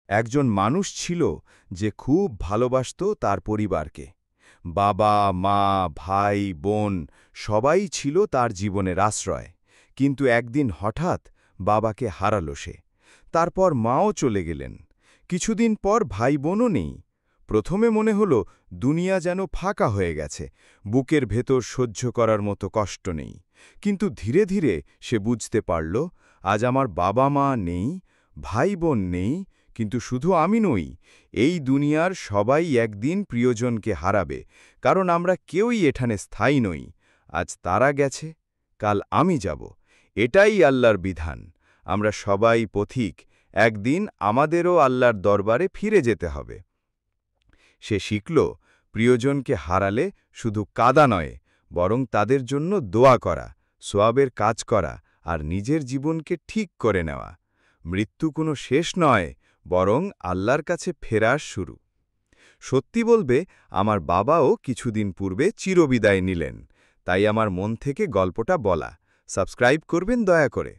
একজন মানুষ ছিল যে খুব ভালোবাসত তার পরিবারকে। বাবা, মা, ভাই, বোন সবাই ছিল তার জীবনের আশ্রয়। কিন্তু একদিন হঠাৎ বাবাকে হারালো সে। তারপর মাও চলে গেলেন। কিছুদিন পর ভাই বোনও নেই। প্রথমে মনে হলো দুনিয়া যেন ফাঁকা হয়ে গেছে, বুকের ভেতর সহ্য করার মতো কষ্ট নেই। কিন্তু ধীরে ধীরে সে বুঝতে পারল, আজ আমার বাবা মা নেই, ভাই বোন নেই, কিন্তু শুধু আমি নই, এই দুনিয়ার সবাই একদিন প্রিয়জনকে হারাবে, কারণ আমরা কেউই এখানে স্থায়ী নই। আজ তারা গেছে, কাল আমি যাব। এটাই আল্লাহর বিধান। আমরা সবাই পথিক, একদিন আমাদেরও আল্লাহর দরবারে ফিরে যেতে হবে। সে শিখল, প্রিয়জনকে হারালে শুধু কাঁদা নয়, বরং তাদের জন্য দোয়া করা, সোয়াবের কাজ করা আর নিজের জীবনকে ঠিক করে নেওয়া। মৃত্যু কোনো শেষ নয়, বরং আল্লাহর কাছে ফেরার শুরু। সত্যি বলবে, আমার বাবাও কিছুদিন পূর্বে চিরবিদায় নিলেন। তাই আমার মন থেকে গল্পটা বলা। সাবস্ক্রাইব করবেন দয়া করে।